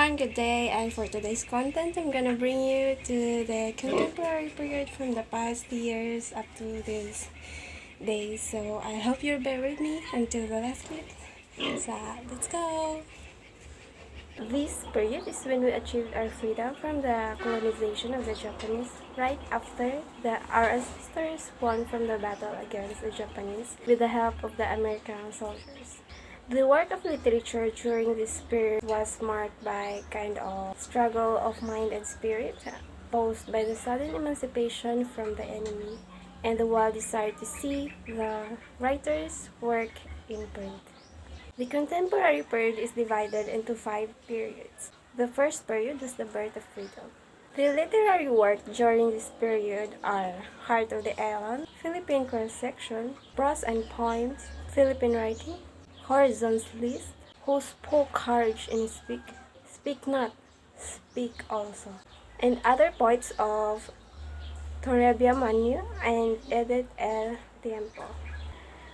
everyone, good day, and for today's content, I'm gonna bring you to the contemporary period from the past years up to this day. So I hope you'll bear with me until the last clip. So let's go! This period is when we achieved our freedom from the colonization of the Japanese, right after our ancestors won from the battle against the Japanese with the help of the American soldiers. The work of literature during this period was marked by kind of struggle of mind and spirit, posed by the sudden emancipation from the enemy and the wild desire to see the writer's work in print. The contemporary period is divided into 5 periods. The first period was the birth of freedom. The literary work during this period are Heart of the Island, Philippine cross-section, prose and poems, Philippine writing, Horizon's list, Who spoke courage and speak not, speak also, and other poets of Torrebia Manu and Edith El Tiempo.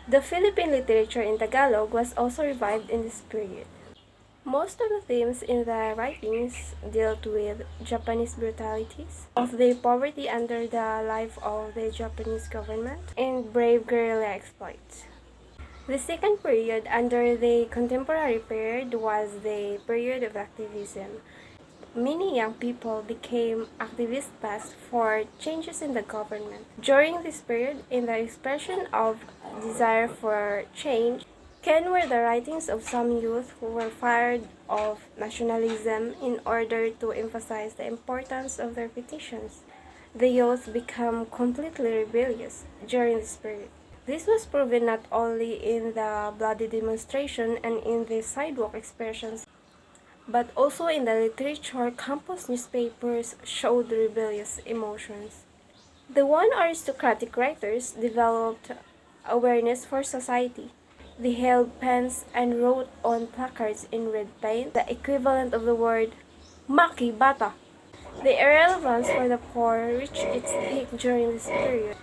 The Philippine literature in Tagalog was also revived in this period. Most of the themes in the writings dealt with Japanese brutalities, of the poverty under the life of the Japanese government, and brave guerrilla exploits. The second period under the contemporary period was the period of activism. Many young people became activistas for changes in the government. During this period, in the expression of desire for change, were the writings of some youth who were fired of nationalism in order to emphasize the importance of their petitions. The youth became completely rebellious during this period. This was proven not only in the bloody demonstration and in the sidewalk expressions, but also in the literature. Campus newspapers showed rebellious emotions. The one aristocratic writers developed awareness for society. They held pens and wrote on placards in red paint the equivalent of the word Maki Bata. The irrelevance for the poor reached its peak during this period.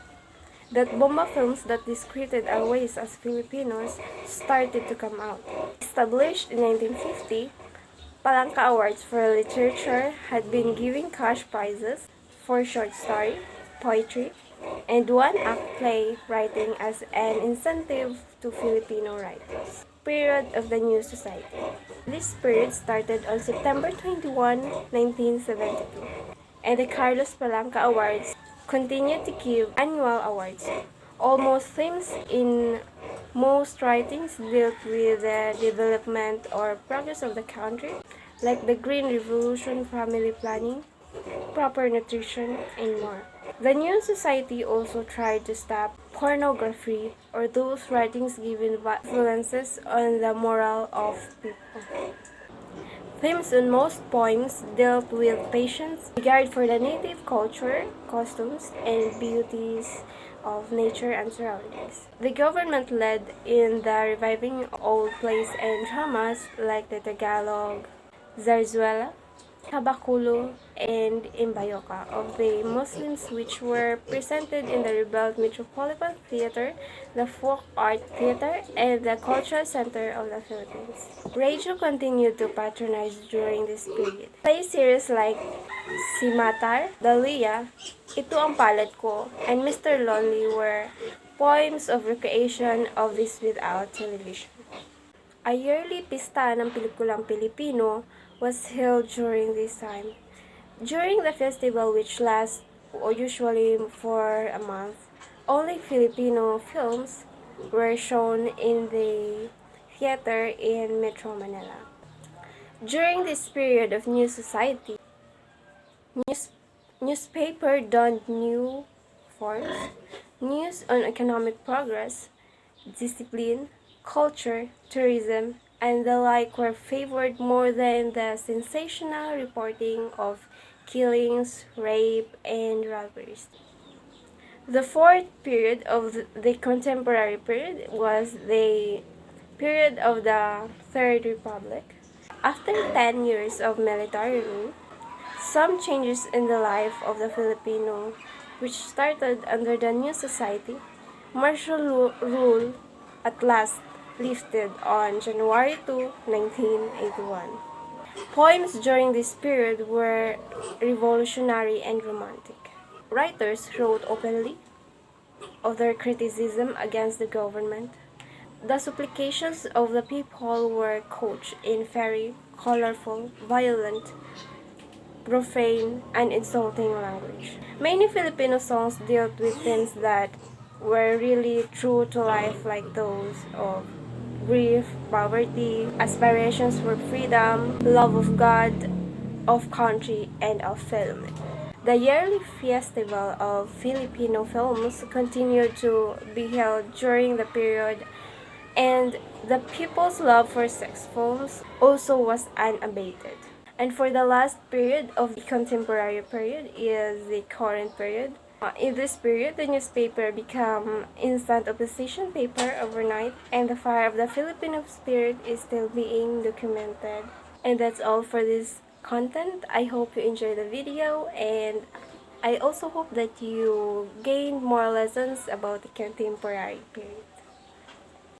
That bomba films that discredited our ways as Filipinos started to come out. Established in 1950, Palanca Awards for Literature had been giving cash prizes for short story, poetry, and one-act play writing as an incentive to Filipino writers. Period of the New Society. This period started on September 21, 1972, and the Carlos Palanca Awards continue to give annual awards. Almost themes in most writings dealt with the development or progress of the country, like the Green Revolution, family planning, proper nutrition, and more. The New Society also tried to stop pornography or those writings giving influences on the moral of people. Themes in most poems dealt with patience, regard for the native culture, costumes, and beauties of nature and surroundings. The government led in the reviving old plays and dramas like the Tagalog, Zarzuela, Tabaculo, and Imbayoka of the Muslims, which were presented in the rebuilt Metropolitan Theater, the Folk Art Theater, and the Cultural Center of the Philippines. Radio continued to patronize during this period. Play series like Si Matar, Dalia, Ito Ang Palad Ko, and Mr. Lonely were poems of recreation of this without television. A yearly pista ng pelikulang Pilipino was held during this time. During the festival, which lasts usually for a month, only Filipino films were shown in the theater in Metro Manila. During this period of New Society, newspaper donned new forms. News on economic progress, discipline, culture, tourism, and the like were favored more than the sensational reporting of killings, rape, and robberies. The fourth period of the contemporary period was the period of the Third Republic. After 10 years of military rule, some changes in the life of the Filipino, which started under the New Society, martial rule at last lifted on January 2, 1981. Poems during this period were revolutionary and romantic. Writers wrote openly of their criticism against the government. The supplications of the people were couched in very colorful, violent, profane, and insulting language. Many Filipino songs dealt with themes that were really true to life, like those of grief, poverty, aspirations for freedom, love of God, of country, and of film. The yearly festival of Filipino films continued to be held during the period, and the people's love for sex films also was unabated. And for the last period of the contemporary period is the current period. In this period, the newspaper became instant opposition paper overnight, and the fire of the Filipino spirit is still being documented. And that's all for this content. I hope you enjoyed the video, and I also hope that you gained more lessons about the contemporary period.